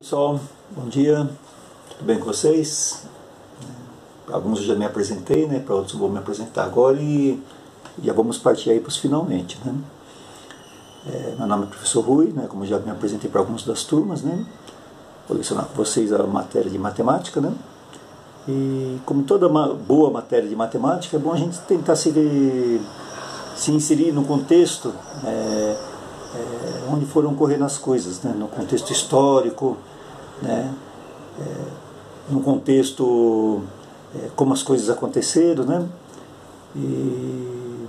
Pessoal, bom dia, tudo bem com vocês? Alguns eu já me apresentei, né? Para outros eu vou me apresentar agora e já vamos partir aí para os finalmente, né? Meu nome é professor Rui, né? Como já me apresentei para algumas das turmas, né? Vou lecionar com vocês a matéria de matemática, né? E como toda boa matéria de matemática, é bom a gente tentar se inserir no contexto onde foram ocorrendo as coisas, né? No contexto histórico, né? No contexto como as coisas aconteceram, né? E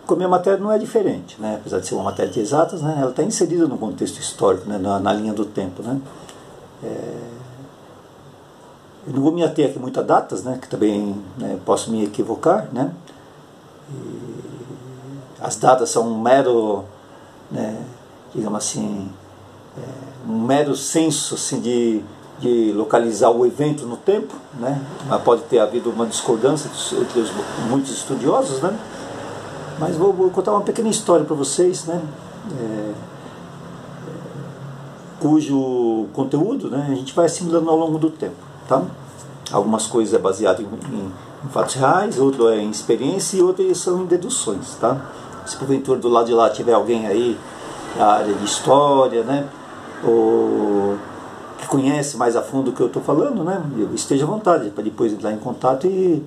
como a matéria não é diferente, né? Apesar de ser uma matéria de exatas, né? Ela está inserida no contexto histórico, né? na linha do tempo, né? Eu não vou me ater aqui muito a datas, né? Que também, né, posso me equivocar, né? As datas são um mero, né, digamos assim, um mero senso assim, de localizar o evento no tempo, né? Mas pode ter havido uma discordância entre muitos estudiosos, né? Mas vou contar uma pequena história para vocês, né? Cujo conteúdo, né, a gente vai assimilando ao longo do tempo, tá? Algumas coisas é baseado em fatos reais, outro é em experiência e outras são em deduções, tá? Se porventura do lado de lá tiver alguém aí da área de história, né, ou que conhece mais a fundo o que eu estou falando, né, esteja à vontade para depois entrar em contato e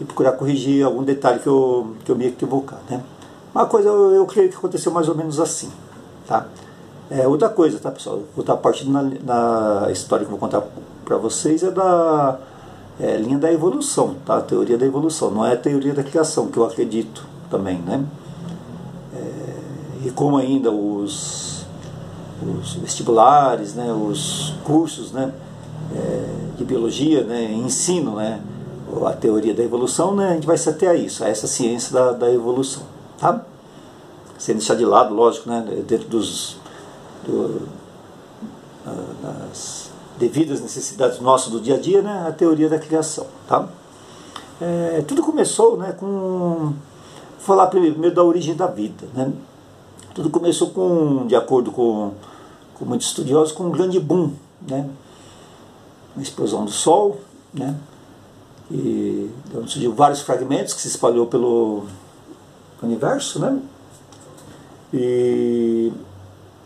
procurar corrigir algum detalhe que eu me equivocar, né. Uma coisa eu creio que aconteceu mais ou menos assim, tá? Outra coisa, tá, pessoal? Outra parte na história que eu vou contar para vocês é da linha da evolução, tá? A teoria da evolução, não é a teoria da criação, que eu acredito também, né? E como ainda os vestibulares, né, os cursos, né, de biologia, né, ensino, né, a teoria da evolução, né, a gente vai se ater a isso, a essa ciência da evolução, tá? Sem deixar de lado, lógico, né, dentro das devidas necessidades nossas do dia a dia, né, a teoria da criação, tá? Tudo começou, né, vou falar primeiro da origem da vida, né? Tudo começou de acordo com muitos estudiosos, com um grande boom, né? Uma explosão do Sol, né? E onde surgiu vários fragmentos que se espalhou pelo universo, né? E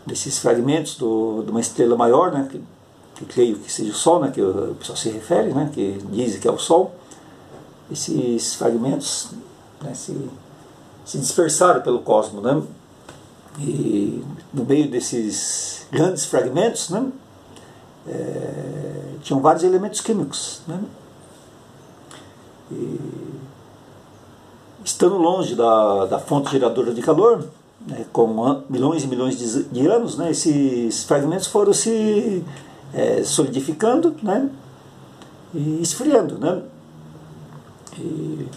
desses fragmentos de uma estrela maior, né? Que creio que seja o Sol, né? Que o pessoal se refere, né? Que diz que é o Sol. Esses fragmentos, né, se dispersaram pelo cosmos, né? E no meio desses grandes fragmentos, né, tinham vários elementos químicos, né? E, estando longe da fonte geradora de calor, né, com milhões e milhões de anos, né, esses fragmentos foram se solidificando, né, e esfriando, né? E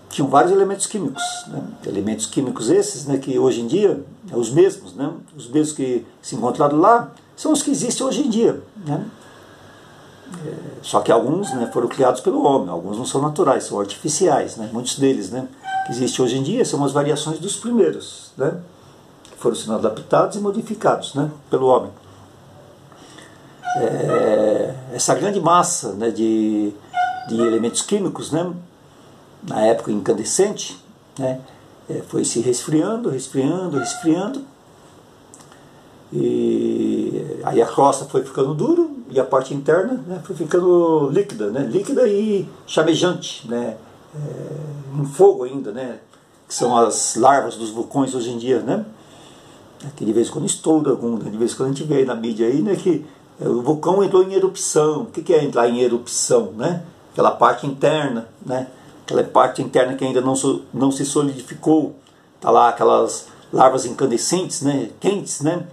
tinham vários elementos químicos, né? Elementos químicos esses, né, que hoje em dia, os mesmos, né? Os mesmos que se encontraram lá, são os que existem hoje em dia, né? Só que alguns, né, foram criados pelo homem, alguns não são naturais, são artificiais, né? Muitos deles, né, que existem hoje em dia são as variações dos primeiros, né, que foram sendo adaptados e modificados, né, pelo homem. Essa grande massa, né, de elementos químicos, né, na época incandescente, né, foi se resfriando, e aí a crosta foi ficando duro e a parte interna, né, foi ficando líquida, né, líquida e chamejante, né, em fogo ainda, né, que são as larvas dos vulcões hoje em dia, né, que de vez em quando estoura algum, de vez em quando a gente vê aí na mídia aí, né, que o vulcão entrou em erupção. O que é entrar em erupção, né? Aquela parte interna, né? Aquela parte interna que ainda não se solidificou, tá lá aquelas larvas incandescentes, né? Quentes, né?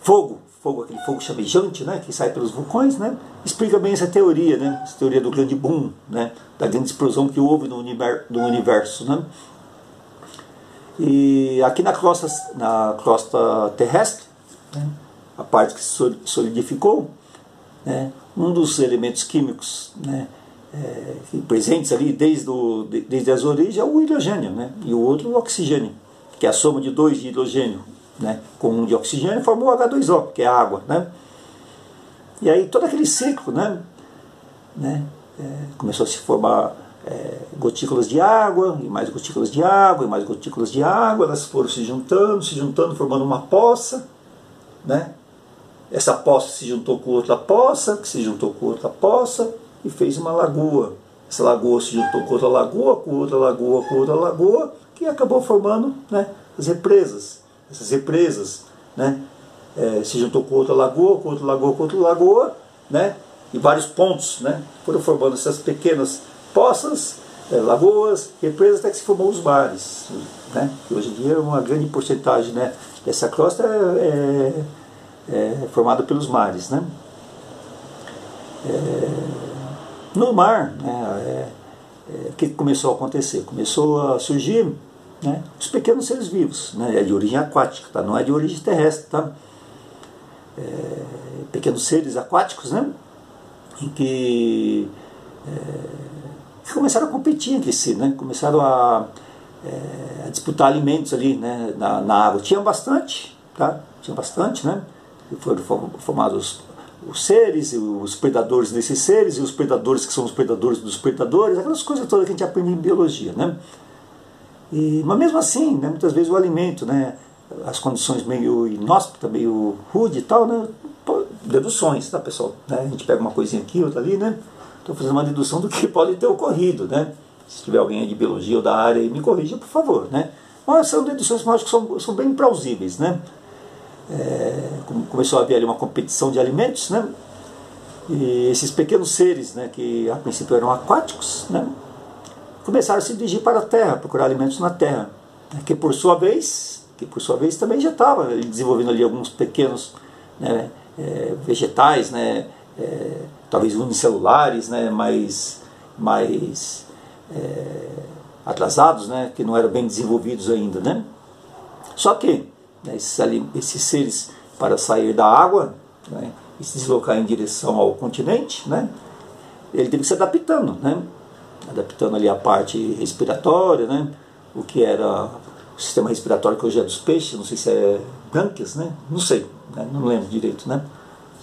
Fogo, aquele fogo chamejante, né? Que sai pelos vulcões, né? Explica bem essa teoria, né? Essa teoria do grande boom, né? Da grande explosão que houve no universo, né? E aqui na crosta terrestre, né, a parte que se solidificou, né, um dos elementos químicos, né, presentes ali desde as origens é o hidrogênio, né, e o outro o oxigênio, que é a soma de dois de hidrogênio né, com um de oxigênio e formou o H2O, que é a água, né? E aí todo aquele ciclo, né, começou a se formar gotículas de água, e mais gotículas de água, e mais gotículas de água, elas foram se juntando, formando uma poça, né? Essa poça se juntou com outra poça, que se juntou com outra poça, e fez uma lagoa. Essa lagoa se juntou com outra lagoa, com outra lagoa, com outra lagoa, que acabou formando, né, as represas. Essas represas, né, se juntou com outra lagoa, com outra lagoa, com outra lagoa, né, e vários pontos, né, foram formando essas pequenas poças, lagoas, represas, até que se formou os mares, né, que hoje em dia uma grande porcentagem, né, dessa crosta é formada pelos mares, né. No mar, né, o que começou a acontecer? Começou a surgir, né, os pequenos seres vivos, né, é de origem aquática, tá? Não é de origem terrestre, tá? Pequenos seres aquáticos, né, em que começaram a competir entre si, né, começaram a disputar alimentos ali, né, na água. Tinha bastante, tá? Tinha bastante, né? Foram formados os seres, os predadores desses seres, e os predadores que são os predadores dos predadores, aquelas coisas todas que a gente aprende em biologia, né? Mas mesmo assim, né, muitas vezes o alimento, né, as condições meio inóspitas, meio rude e tal, né, deduções, tá, pessoal? Né? A gente pega uma coisinha aqui, outra ali, né? Estou fazendo uma dedução do que pode ter ocorrido, né? Se tiver alguém de biologia ou da área, me corrija, por favor, né? Mas são deduções que eu acho que são bem plausíveis, né? Começou a haver ali uma competição de alimentos, né? E esses pequenos seres, né, que a princípio eram aquáticos, né, começaram a se dirigir para a terra, procurar alimentos na terra, né, que por sua vez também já estava desenvolvendo ali alguns pequenos, né, vegetais, né, talvez unicelulares, né, mais atrasados, né, que não eram bem desenvolvidos ainda, né? Só que, né, esses seres, para sair da água, né, e se deslocar em direção ao continente, né, ele teve que se adaptando, né, adaptando ali a parte respiratória, né, o que era o sistema respiratório que hoje é dos peixes, não sei se é brânquias, né, não sei, né, não lembro direito, né,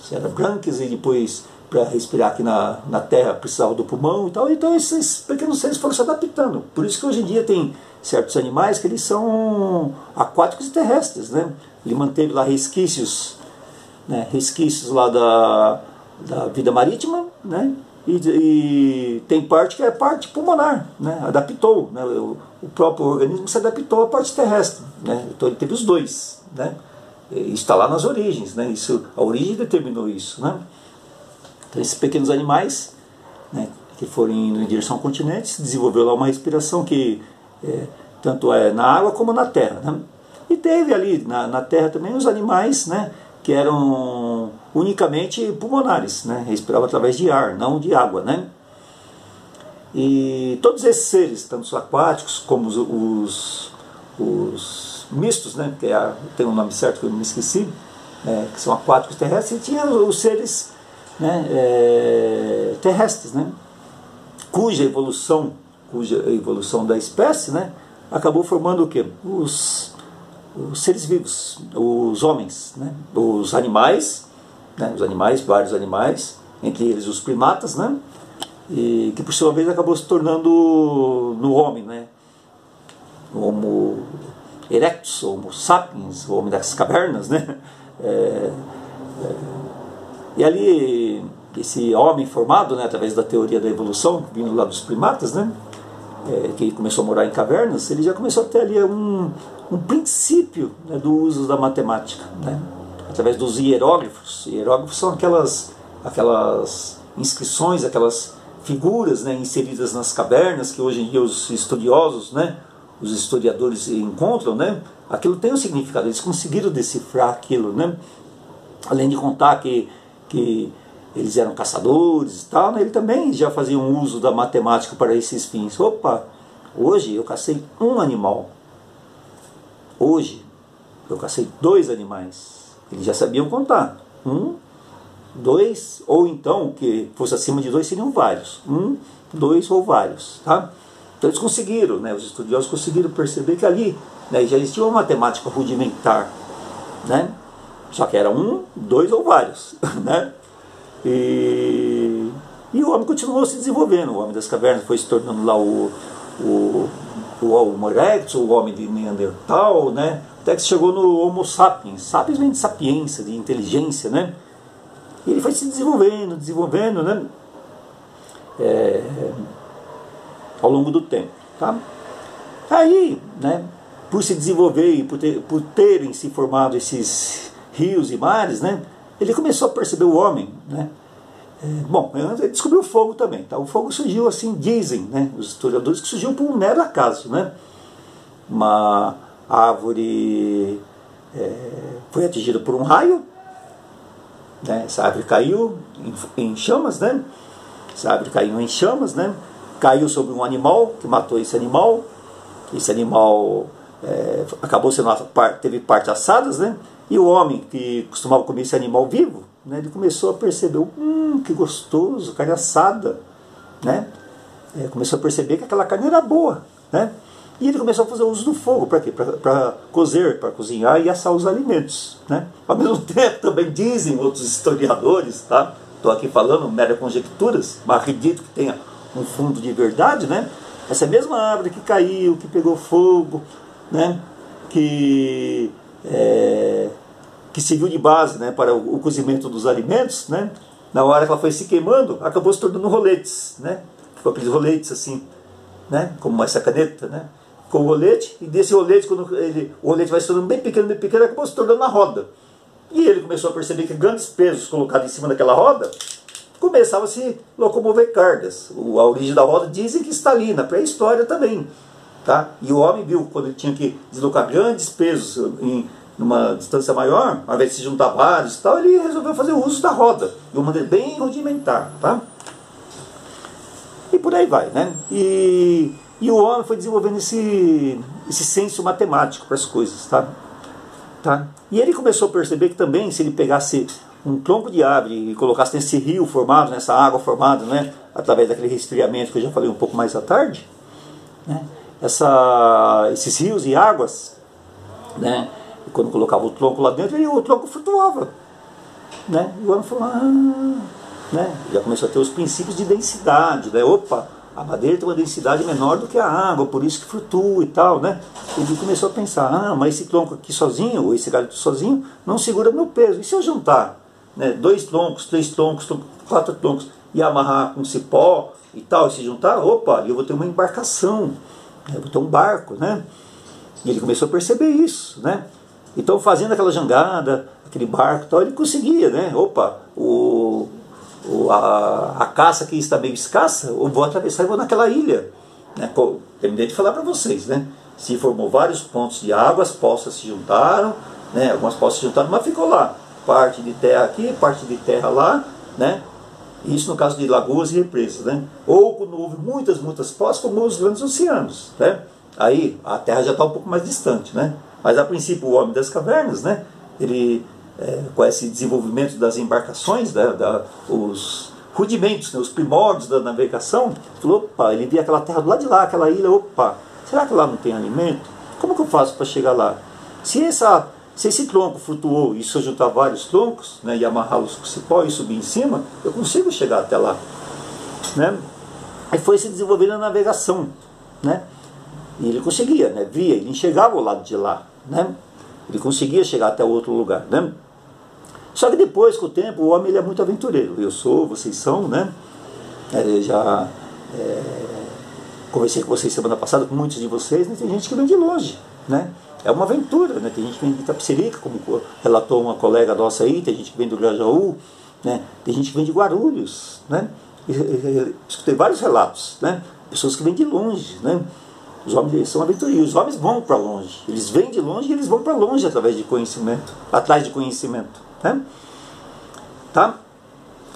se era brânquias, e depois para respirar aqui na terra precisava do pulmão e tal. Então esses pequenos seres foram se adaptando. Por isso que hoje em dia tem certos animais que eles são aquáticos e terrestres, né? Ele manteve lá resquícios, né? Resquícios lá da vida marítima, né? E tem parte que é parte pulmonar, né? Adaptou, né? O próprio organismo se adaptou à parte terrestre, né? Então ele teve os dois, né? Isso está lá nas origens, né? A origem determinou isso, né? Então esses pequenos animais, né, que foram indo em direção ao continente, desenvolveu lá uma respiração que tanto é na água como na terra, né? E teve ali na terra também os animais, né, que eram unicamente pulmonares, né? Respiravam através de ar, não de água, né? E todos esses seres, tanto os aquáticos como os mistos, né, que tem um nome certo que eu me esqueci, que são aquáticos terrestres, e tinha os seres, né, terrestres, né, cuja evolução da espécie, né, acabou formando o quê? Os seres vivos, os homens, né, os animais, né, vários animais, entre eles os primatas, né, e que por sua vez acabou se tornando no homem, né, o Homo erectus, o Homo sapiens, o homem das cavernas, né, e ali, esse homem formado, né, através da teoria da evolução, vindo lá dos primatas, né, que começou a morar em cavernas, ele já começou a ter ali um princípio, né, do uso da matemática, né, através dos hieróglifos. Hieróglifos são aquelas inscrições, aquelas figuras, né, inseridas nas cavernas, que hoje em dia os estudiosos, né, os historiadores encontram, né, aquilo tem um significado, eles conseguiram decifrar aquilo, né, além de contar que eles eram caçadores e tal, né, ele também já fazia um uso da matemática para esses fins. Opa, hoje eu cacei um animal, hoje eu cacei 2 animais. Eles já sabiam contar, 1, 2, ou então, que fosse acima de 2 seriam vários, 1, 2 ou vários, tá? Então eles conseguiram, né, os estudiosos conseguiram perceber que ali, né, já existia uma matemática rudimentar, né? Só que era um, dois ou vários, né? E o homem continuou se desenvolvendo. O homem das cavernas foi se tornando lá o Homo erectus, o homem de Neandertal, né? Até que chegou no Homo sapiens. Sapiens vem de sapiência, de inteligência, né? E ele foi se desenvolvendo, né? Ao longo do tempo, tá? Aí, né? Por se desenvolver e por terem se formado esses rios e mares, né? Ele começou a perceber o homem, né? Bom, ele descobriu o fogo também, tá? O fogo surgiu assim, dizem, né? Os historiadores, que surgiu por um mero acaso, né? Uma árvore foi atingida por um raio, né? Essa árvore caiu em chamas, né? Essa árvore caiu em chamas, né? Caiu sobre um animal, que matou esse animal. Esse animal acabou sendo teve partes assadas, né? E o homem que costumava comer esse animal vivo, né? Ele começou a perceber, que gostoso, carne assada, né? Começou a perceber que aquela carne era boa, né? E ele começou a fazer uso do fogo, para quê? Para cozer, para cozinhar e assar os alimentos, né? Ao mesmo tempo, também dizem outros historiadores, tá? Estou aqui falando mera conjecturas, mas acredito que tenha um fundo de verdade, né? Essa mesma árvore que caiu, que pegou fogo, né? Que serviu de base, né, para o cozimento dos alimentos, né? Na hora que ela foi se queimando, acabou se tornando roletes, né? Ficou aqueles roletes assim, né? Como essa caneta, né? Com o rolete, e desse rolete, quando o rolete vai se tornando bem pequeno, acabou se tornando uma roda. E ele começou a perceber que grandes pesos colocados em cima daquela roda começavam a se locomover cargas. A origem da roda dizem que está ali, na pré-história também, tá? E o homem viu, quando ele tinha que deslocar grandes pesos em numa distância maior, ao invés de se juntar vários e tal, ele resolveu fazer o uso da roda, de uma maneira bem rudimentar, tá? E por aí vai, né? E o homem foi desenvolvendo esse senso matemático para as coisas, tá? E ele começou a perceber que também, se ele pegasse um tronco de árvore e colocasse nesse rio formado, nessa água formada, né? Através daquele resfriamento que eu já falei um pouco mais à tarde, né? Esses rios e águas, né? E quando colocava o tronco lá dentro, o tronco flutuava, né? E o homem falou, né? Já começou a ter os princípios de densidade, né? Opa, a madeira tem uma densidade menor do que a água, por isso que flutua e tal, né? Ele começou a pensar, mas esse tronco aqui sozinho, ou esse galho sozinho, não segura meu peso. E se eu juntar, né, 2 troncos, 3 troncos, 4 troncos, e amarrar com cipó e tal, e se juntar, opa, eu vou ter uma embarcação, eu vou ter um barco, né? E ele começou a perceber isso, né? Então, fazendo aquela jangada, aquele barco e tal, ele conseguia, né? Opa, a caça aqui está meio escassa, eu vou atravessar e vou naquela ilha, né? Terminei de falar para vocês, né? Se formou vários pontos de água, as poças se juntaram, né? Algumas poças se juntaram, mas ficou lá, parte de terra aqui, parte de terra lá, né? Isso no caso de lagoas e represas, né? Ou quando houve muitas poças, como os grandes oceanos, né? Aí a terra já está um pouco mais distante, né? Mas a princípio o homem das cavernas, né? Ele, com esse desenvolvimento das embarcações, os rudimentos, né? Os primórdios da navegação, falou, opa, ele via aquela terra do lado de lá, aquela ilha, opa, será que lá não tem alimento? Como que eu faço para chegar lá? Se esse tronco flutuou e se eu juntar vários troncos, né, e amarrá-los com cipó e subir em cima, eu consigo chegar até lá, né? Aí foi se desenvolvendo a navegação, né? E ele conseguia, né? Via, ele enxergava o lado de lá, né? Ele conseguia chegar até outro lugar, né? Só que depois, com o tempo, o homem ele é muito aventureiro. Eu sou, vocês são, né? Eu já conversei com vocês semana passada, com muitos de vocês, né? Tem gente que vem de longe, né? É uma aventura, né? Tem gente que vem de Itapecerica, como relatou uma colega nossa aí, tem gente que vem do Grajaú, né? Tem gente que vem de Guarulhos, né? Escutei vários relatos, né? Pessoas que vêm de longe, né? Os homens são aventureiros, os homens vão para longe, eles vêm de longe e eles vão para longe através de conhecimento, atrás de conhecimento, né? Tá?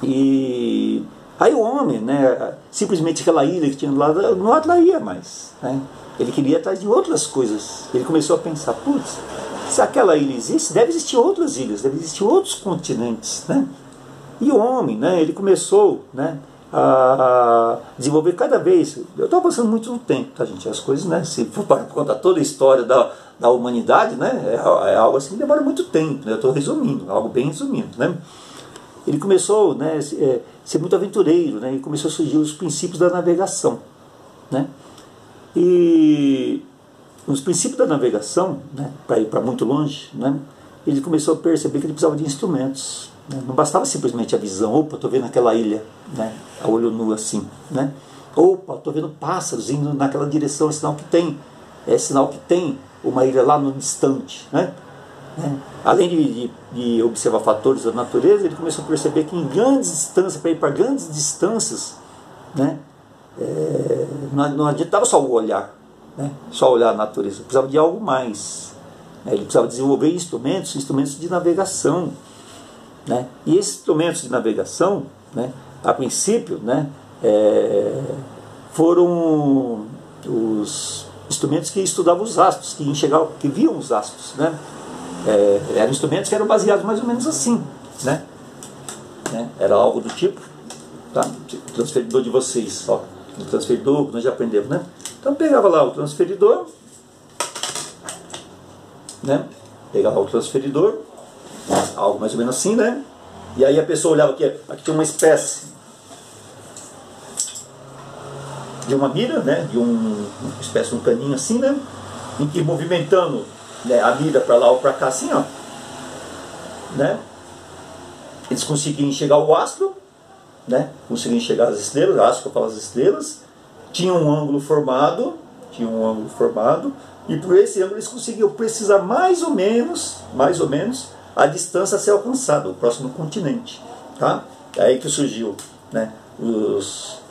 E aí o homem, né, simplesmente aquela ilha que tinha lá não atraía mais, né? Ele queria atrás de outras coisas. Ele começou a pensar, putz, se aquela ilha existe, deve existir outras ilhas, deve existir outros continentes, né? E o homem, né, ele começou, né, a desenvolver cada vez. Eu estou avançando muito no tempo, tá, gente? As coisas, né? Se for para contar toda a história da humanidade, né? É algo assim que demora muito tempo, né? Eu estou resumindo, algo bem resumido, né? Ele começou, né, ser muito aventureiro, né? E começou a surgir os princípios da navegação, né? E nos princípios da navegação, né, para ir para muito longe, né? Ele começou a perceber que ele precisava de instrumentos. Não bastava simplesmente a visão. Opa, estou vendo aquela ilha, né, a olho nu assim, né? Opa, estou vendo pássaros indo naquela direção, é sinal que tem uma ilha lá no distante, né? Além de observar fatores da natureza, ele começou a perceber que em grandes distâncias, para ir para grandes distâncias, né, não adiantava só o olhar, né, só olhar a natureza, precisava de algo mais. Ele precisava desenvolver instrumentos de navegação, né? E esses instrumentos de navegação, né, a princípio, né, foram os instrumentos que estudavam os astros, que enxergavam, que viam os astros, né? Eram instrumentos que eram baseados mais ou menos assim, né? Era algo do tipo, tá? O transferidor de vocês, ó, o transferidor que nós já aprendemos, né? Então pegava lá o transferidor, né? Pegava o transferidor, algo mais ou menos assim, né? E aí a pessoa olhava aqui tinha uma espécie de uma mira, né? De uma espécie de um caninho assim, né? Em que movimentando, né, a mira para lá ou para cá assim, ó, né? Eles conseguiam enxergar o astro, né? Conseguiam enxergar as estrelas, astro que eu falo as estrelas, tinha um ângulo formado, e por esse ângulo eles conseguiam precisar mais ou menos a distância a ser alcançada, o próximo continente, tá? É aí que surgiu, né,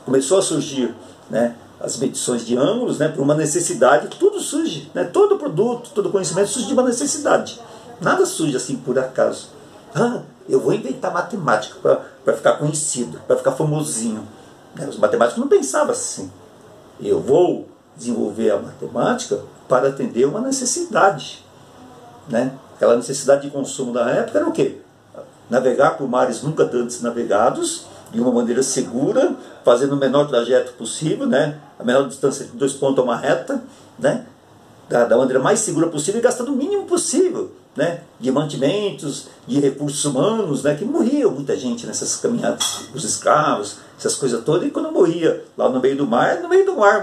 começou a surgir, né, as medições de ângulos, né, por uma necessidade. Tudo surge, né, todo produto, todo conhecimento surge de uma necessidade, nada surge assim por acaso. Eu vou inventar matemática para ficar conhecido, para ficar famosinho, né? Os matemáticos não pensavam assim. Eu vou desenvolver a matemática para atender uma necessidade, né? Aquela necessidade de consumo da época era o quê? Navegar por mares nunca antes navegados, de uma maneira segura, fazendo o menor trajeto possível, né? A menor distância entre 2 pontos a uma reta, né? Da maneira mais segura possível e gastando o mínimo possível, né, de mantimentos, de recursos humanos, né, que morria muita gente nessas caminhadas, os escravos, essas coisas todas, e quando morria lá no meio do mar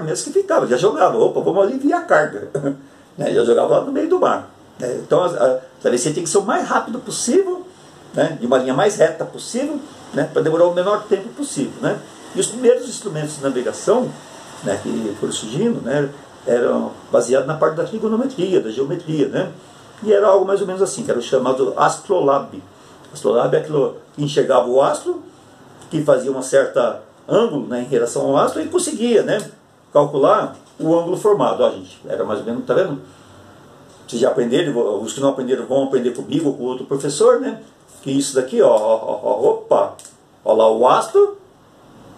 mesmo que ficava, já jogava, opa, vamos aliviar a carga, né, já jogava lá no meio do mar, né. Então a travessia tem que ser o mais rápido possível, né, de uma linha mais reta possível, né, para demorar o menor tempo possível, né. E os primeiros instrumentos de navegação, né, que foram surgindo, né, eram baseados na parte da trigonometria, da geometria, né? E era algo mais ou menos assim, que era o chamado astrolabe. Astrolabe é aquilo que enxergava o astro, que fazia um certo ângulo, né, em relação ao astro, e conseguia, né, calcular o ângulo formado. Ó, gente, era mais ou menos, tá vendo? Vocês já aprenderam, os que não aprenderam vão aprender comigo ou com outro professor, né? Que isso daqui, opa, ó lá o astro,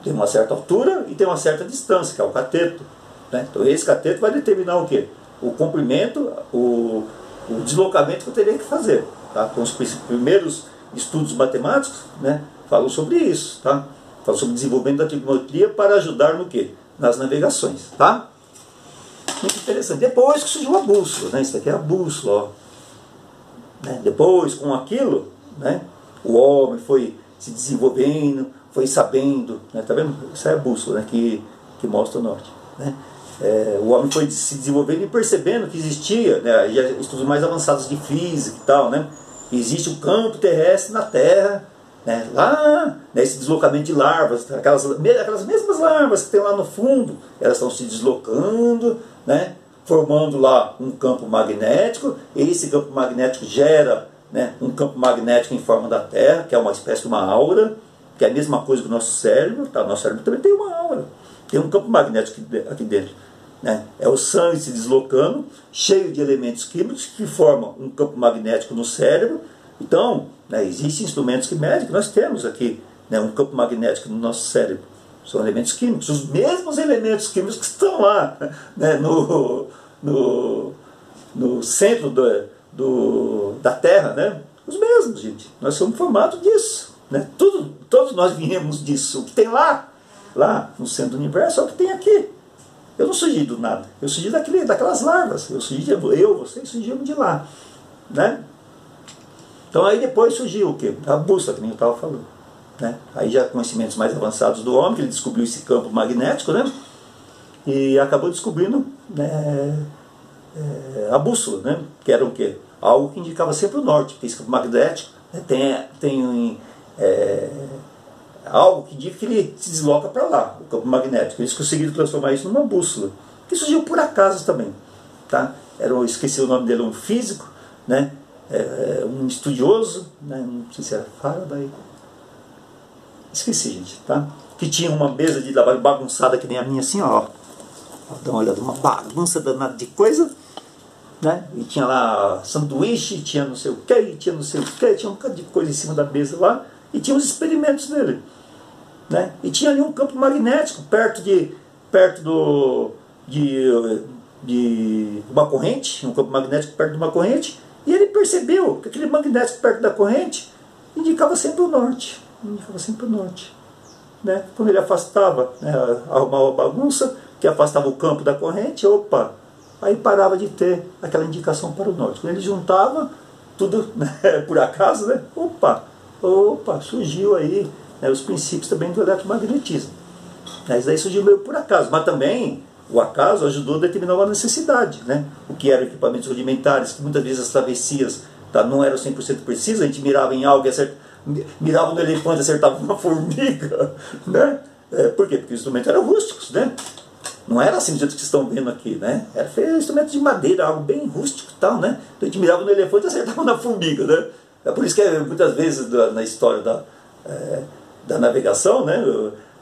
tem uma certa altura e tem uma certa distância, que é o cateto. Né? Então esse cateto vai determinar o quê? O comprimento, o deslocamento que eu teria que fazer. Tá? Então os primeiros estudos matemáticos, né, falam sobre isso. Tá? Falam sobre o desenvolvimento da trigonometria para ajudar no quê? Nas navegações. Tá? Muito interessante. Depois que surgiu a bússola, né? Isso aqui é a bússola. Ó. Né? Depois, com aquilo, né, o homem foi se desenvolvendo, foi sabendo. Né? Tá vendo? Isso é a bússola, né, que mostra o norte. Né? O homem foi se desenvolvendo e percebendo que existia, né, já estudos mais avançados de física e tal, né, existe um campo terrestre na Terra, né, lá, né, esse deslocamento de larvas, aquelas mesmas larvas que tem lá no fundo, elas estão se deslocando, né, formando lá um campo magnético, e esse campo magnético gera, né, um campo magnético em forma da Terra, que é uma espécie de uma aura, que é a mesma coisa que o nosso cérebro, tá? O nosso cérebro também tem uma aura. Tem um campo magnético aqui dentro. Né? É o sangue se deslocando, cheio de elementos químicos que formam um campo magnético no cérebro. Então, né, existem instrumentos que medem, que nós temos aqui, né, um campo magnético no nosso cérebro. São elementos químicos, os mesmos elementos químicos que estão lá, né, no centro da Terra. Né? Os mesmos, gente. Nós somos formados disso. Né? Todos nós viemos disso. O que tem lá lá no centro do universo é o que tem aqui. Eu não surgi do nada, eu surgi daquelas larvas, vocês surgimos de lá, né? Então aí depois surgiu o quê? A bússola, que nem eu estava falando, né? Aí já conhecimentos mais avançados do homem, que ele descobriu esse campo magnético, né? E acabou descobrindo, né, a bússola, né? Que era o quê? Algo que indicava sempre o norte, porque esse campo magnético, né, tem algo que indica que ele se desloca para lá, o campo magnético. Eles conseguiram transformar isso numa bússola, que surgiu por acaso também, tá? Eu esqueci o nome dele, um físico, né? Um estudioso, né? Não sei se era Faraday, esqueci, gente, tá? Que tinha uma mesa de trabalho bagunçada que nem a minha, assim, ó. Dá uma olhada, uma bagunça danada de coisa, né? E tinha lá sanduíche, tinha não sei o que, tinha não sei o que, tinha um bocado de coisa em cima da mesa lá, e tinha os experimentos dele, né? E tinha ali um campo magnético perto de uma corrente, um campo magnético perto de uma corrente, e ele percebeu que aquele magnético perto da corrente indicava sempre o norte, né? Quando ele afastava, né, arrumava a bagunça, que afastava o campo da corrente, opa, aí parava de ter aquela indicação para o norte. Quando ele juntava tudo, né, por acaso, né, opa, surgiu aí, né, os princípios também do eletromagnetismo. Isso daí surgiu meio por acaso, mas também o acaso ajudou a determinar uma necessidade, né? O que eram equipamentos rudimentares, que muitas vezes as travessias, tá, não eram 100% precisas, a gente mirava em algo, mirava no elefante e acertava uma formiga, né? Por quê? Porque os instrumentos eram rústicos, né? Não era assim do jeito que vocês estão vendo aqui, né? Era feito instrumento de madeira, algo bem rústico e tal, né? Então a gente mirava no elefante e acertava na formiga, né? É por isso que muitas vezes na história da navegação, né?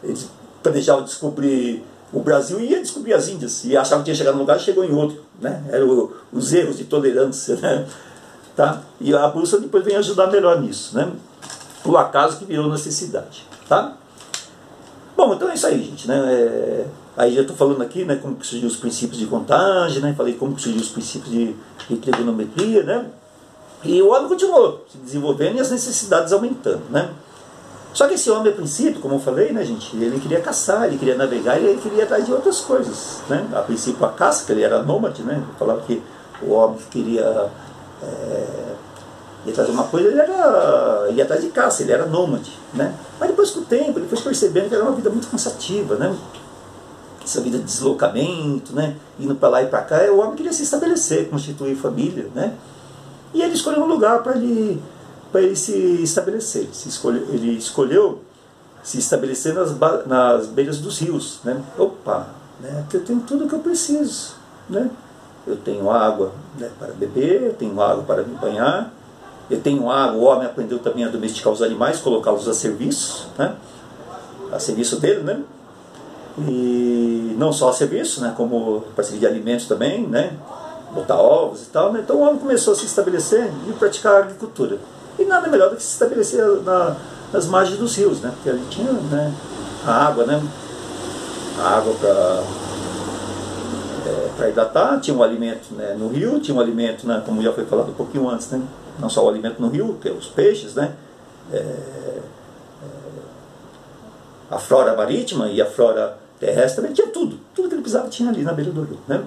Eles planejavam descobrir o Brasil e ia descobrir as Índias, e achavam que tinha chegado num lugar e chegou em outro, né? Eram os erros de tolerância, né? Tá? E a bússola depois vem ajudar melhor nisso, né? O acaso que virou necessidade, tá? Bom, então é isso aí, gente, né? Aí já estou falando aqui, né, como que surgiu os princípios de contagem, né? Falei como que surgiu os princípios de trigonometria, né? E o homem continuou se desenvolvendo e as necessidades aumentando, né? Só que esse homem, a princípio, como eu falei, né, gente, ele queria caçar, ele queria navegar, ele queria ir atrás de outras coisas, né? A princípio a caça, que ele era nômade, né? Eu falava que o homem queria ir atrás de uma coisa, ele ia atrás de caça, ele era nômade, né? Mas depois com o tempo, ele foi percebendo que era uma vida muito cansativa, né? Essa vida de deslocamento, né? Indo para lá e para cá, o homem queria se estabelecer, constituir família, né? E ele escolheu um lugar para ele se estabelecer. Ele escolheu se estabelecer nas beiras dos rios, né? Opa, né? Eu tenho tudo o que eu preciso, né? Eu tenho água, né, para beber, eu tenho água para me banhar, eu tenho água. O homem aprendeu também a domesticar os animais, colocá-los a serviço, né? A serviço dele, né? E não só a serviço, né, como para servir de alimentos também, né, botar ovos e tal, né? Então o homem começou a se estabelecer e praticar a agricultura. E nada melhor do que se estabelecer nas margens dos rios, né? Porque ali tinha, né, a água, né? A água para hidratar, tinha um alimento, né, no rio, tinha um alimento, né, como já foi falado um pouquinho antes, né? Não só o alimento no rio, que é os peixes, né? A flora marítima e a flora terrestre também tinha tudo que ele precisava tinha ali na beira do rio, né?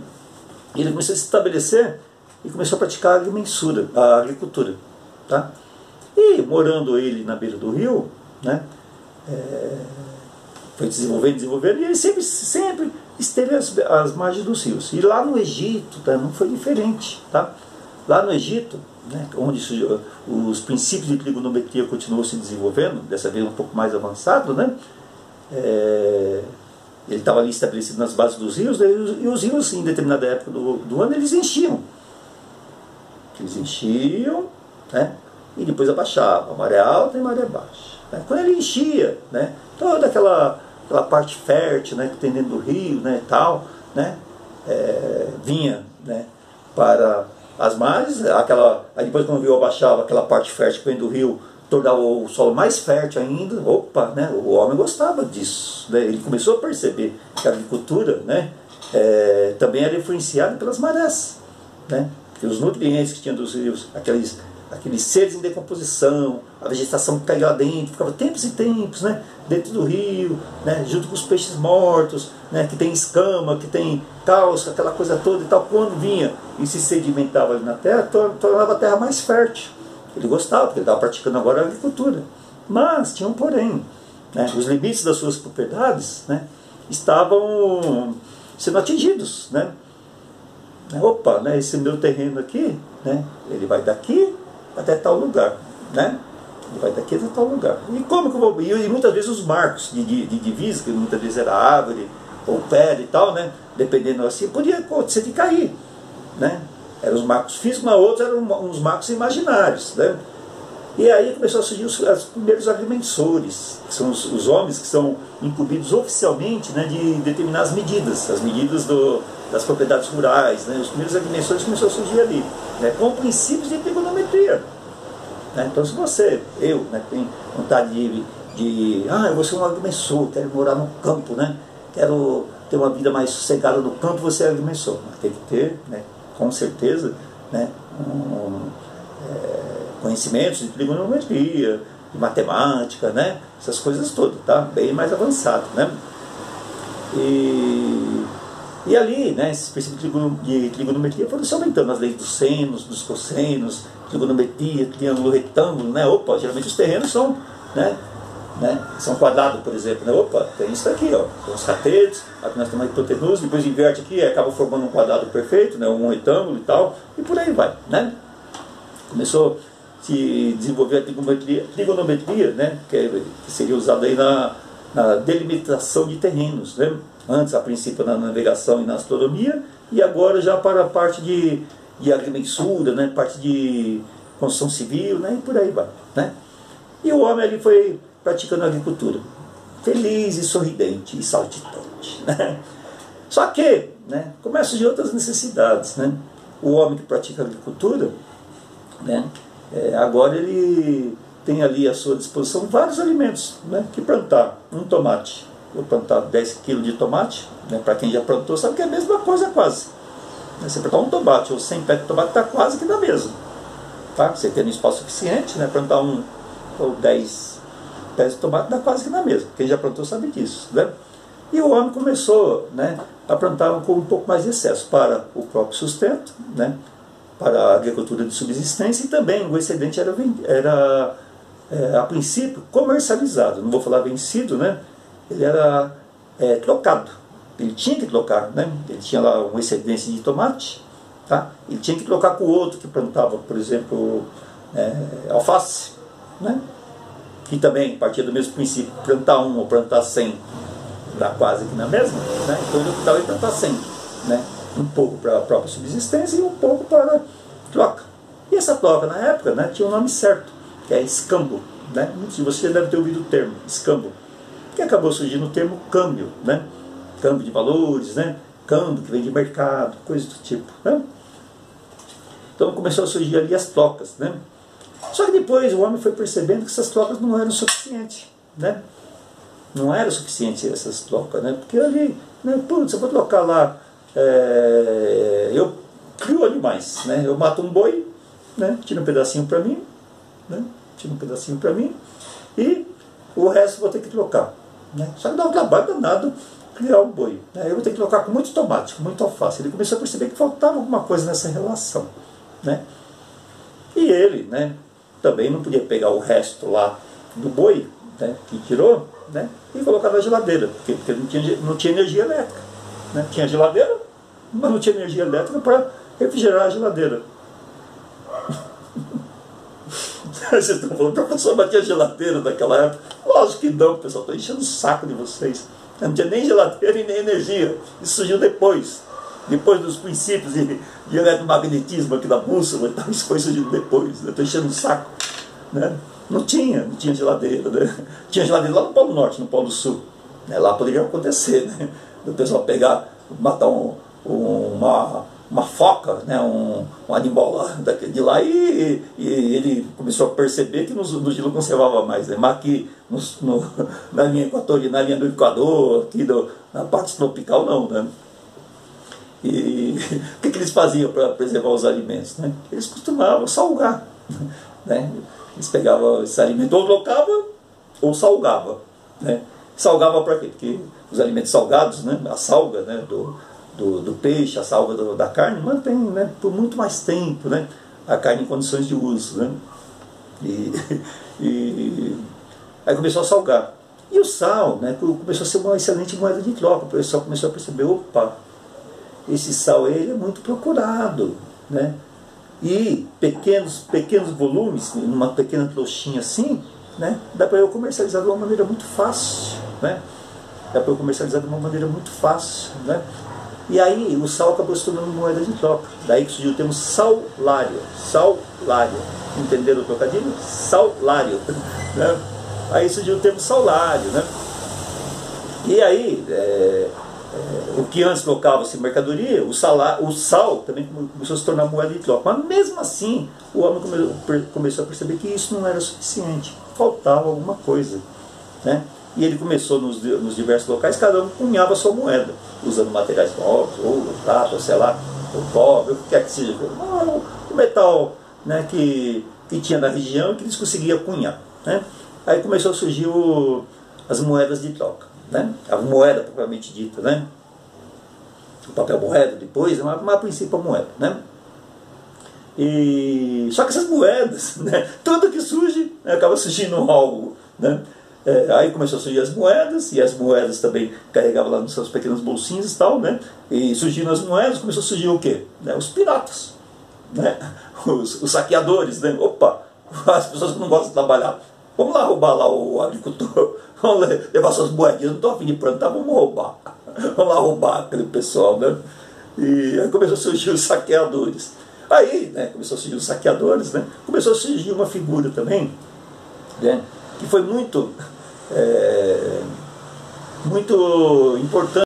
E ele começou a se estabelecer e começou a praticar a agricultura, tá? E morando ele na beira do rio, né, foi desenvolvendo, e ele sempre esteve às margens dos rios. E lá no Egito, tá, não foi diferente, tá? Lá no Egito, né, onde os princípios de trigonometria continuam se desenvolvendo, dessa vez um pouco mais avançado, né? Ele estava ali estabelecido nas bases dos rios, e os rios, em determinada época do ano, eles enchiam. Né? E depois abaixava, maré alta e maré baixa. Né? Quando ele enchia, né, toda aquela parte fértil, né, que tem dentro do rio, né, tal, né, vinha, né, para as margens, aí depois quando o rio abaixava, aquela parte fértil que vem do rio, tornava o solo mais fértil ainda. Opa, né, o homem gostava disso, né? Ele começou a perceber que a agricultura, né, também era influenciada pelas marés, né? Que os nutrientes que tinham dos rios, aqueles seres em decomposição, a vegetação que caía lá dentro, ficava tempos e tempos, né, dentro do rio, né, junto com os peixes mortos, né, que tem escama, que tem calça, aquela coisa toda e tal. Quando vinha e se sedimentava ali na terra, tornava a terra mais fértil. Ele gostava, porque ele estava praticando agora a agricultura. Mas tinha um porém, né, os limites das suas propriedades, né, estavam sendo atingidos, né. Opa, né, esse meu terreno aqui, né, ele vai daqui até tal lugar, né? Ele vai daqui até tal lugar. E como que eu vou... E muitas vezes os marcos de divisa, que muitas vezes era árvore ou pedra e tal, né? Dependendo assim, podia acontecer de cair, né? Eram os marcos físicos, mas outros eram uns marcos imaginários, né? E aí começou a surgir os primeiros agrimensores, que são os homens que são incumbidos oficialmente, né, de determinar as medidas das propriedades rurais, né? Os primeiros agrimensores começaram a surgir ali, né, com princípios de trigonometria. Né? Então, se eu, né, tem vontade eu vou ser um agrimensor, quero morar no campo, né? Quero ter uma vida mais sossegada no campo, você é agrimensor. Mas tem que ter, né, com certeza, né, conhecimentos de trigonometria, de matemática, né? Essas coisas todas, tá? Bem mais avançado, né? E ali, né, esses princípios de trigonometria foram se aumentando, as leis dos senos, dos cossenos, trigonometria, triângulo, retângulo, né? Opa, geralmente os terrenos são, né, são quadrados, por exemplo, né? Opa, tem isso aqui, ó, tem os catetos, aqui nós temos a hipotenusa, depois inverte aqui, acaba formando um quadrado perfeito, né, um retângulo e tal, e por aí vai, né? Começou a se desenvolver a trigonometria, né, que seria usada aí na delimitação de terrenos, né? Antes, a princípio, na navegação e na astronomia, e agora já para a parte de agrimensura, né, parte de construção civil, né, e por aí vai, né? E o homem ali foi praticando a agricultura, feliz e sorridente e saltitante, né? Só que, né, começam a surgir outras necessidades, né? O homem que pratica a agricultura, né, agora ele tem ali à sua disposição vários alimentos, né, que plantar um tomate. Vou plantar 10 kg de tomate, né, para quem já plantou sabe que é a mesma coisa quase. Você plantar um tomate ou 100 pés de tomate está quase que na mesma. Tá? Você tendo espaço suficiente, né, plantar um ou 10 pés de tomate dá quase que na mesma. Quem já plantou sabe disso. Né? E o homem começou, né, a plantar com um pouco mais de excesso para o próprio sustento, né, para a agricultura de subsistência, e também o excedente era a princípio comercializado. Não vou falar vencido, né? Ele era trocado. Ele tinha que trocar, né? Ele tinha lá um excedente de tomate, tá? Ele tinha que trocar com o outro que plantava, por exemplo, alface, né? Que também partia do mesmo princípio, plantar um ou plantar 100 dá quase que na mesma, né? Então ele optava em plantar 100, né? Um pouco para a própria subsistência e um pouco para troca. E essa troca na época, né, tinha um nome certo, que é escambo, né? Muitos de vocês devem ter ouvido o termo escambo, que acabou surgindo o termo câmbio, né? Câmbio de valores, né? Câmbio que vem de mercado, coisas do tipo, né? Então começou a surgir ali as trocas, né? Só que depois o homem foi percebendo que essas trocas não eram suficientes, né? Não era suficiente essas trocas, né? Porque ali, né, putz, eu vou trocar lá, eu crio animais, né? Eu mato um boi, né? Tiro um pedacinho para mim, né? Tiro um pedacinho para mim e o resto vou ter que trocar, né? Só que dá um trabalho danado criar um boi, né? Eu vou ter que trocar com muito tomate, com muito alface. Ele começou a perceber que faltava alguma coisa nessa relação, né? E ele, né, também não podia pegar o resto lá do boi, né, que tirou, né, e colocar na geladeira, porque não tinha energia elétrica, né? Tinha geladeira, mas não tinha energia elétrica para refrigerar a geladeira. Vocês estão falando, professor, mas tinha geladeira naquela época? Lógico que não, pessoal, estou enchendo o saco de vocês. Não tinha nem geladeira e nem energia. Isso surgiu depois dos princípios de eletromagnetismo aqui da bússola, então isso foi surgindo depois, né? Estou enchendo o saco, né? Não tinha geladeira, né? Tinha geladeira lá no Polo Norte, no Polo Sul, né? Lá poderia acontecer, né? O pessoal pegar, matar uma foca, né? um animal lá, de lá, e ele começou a perceber que no gelo conservava mais, né? Mas aqui na linha equatorial, na linha do Equador, aqui na parte tropical, não, né? E o que eles faziam para preservar os alimentos, né? Eles costumavam salgar, né? Eles pegavam esse alimento, ou trocava ou salgava, né? Salgava para quê? Porque os alimentos salgados, né? A salga, né? do peixe, a salga da carne, mantém, né? Por muito mais tempo, né? A carne em condições de uso, né? E aí começou a salgar. E o sal, né? Começou a ser uma excelente moeda de troca. O pessoal começou a perceber, opa, esse sal ele é muito procurado, né? E pequenos volumes, numa pequena trouxinha assim, né? Dá para eu comercializar de uma maneira muito fácil, né? Dá para eu comercializar de uma maneira muito fácil, né? E aí o sal acabou se tornando moeda de troca. Daí que surgiu o termo saulário. Saulário. Entenderam o trocadilho? Saulário. Né? Aí surgiu o termo saulário, né? E aí, o que antes trocava-se mercadoria, o sal também começou a se tornar moeda de troca. Mas mesmo assim, o homem começou a perceber que isso não era suficiente. Faltava alguma coisa, né? E ele começou nos diversos locais, cada um cunhava a sua moeda, usando materiais novos, ouro, prata, sei lá, o cobre, o que quer que seja, o metal, né, que tinha na região e que eles conseguiam cunhar, né? Aí começou a surgir as moedas de troca, né? A moeda propriamente dita, né? O papel moeda depois, mas a princípio a moeda, né? E só que essas moedas, né, tudo que surge, né, acaba surgindo algo, né? Aí começou a surgir as moedas, e as moedas também carregavam lá nos seus pequenos bolsinhos e tal, né? E surgindo as moedas, começou a surgir o quê? Né? Os piratas, né? Os saqueadores, né? Opa, as pessoas que não gostam de trabalhar, vamos lá roubar lá o agricultor, vamos levar suas moedinhas, não estou a fim de plantar, vamos roubar. Vamos lá roubar aquele pessoal, né? E aí começou a surgir os saqueadores. Aí, né, começou a surgir os saqueadores, né? Começou a surgir uma figura também, né, que foi muito importante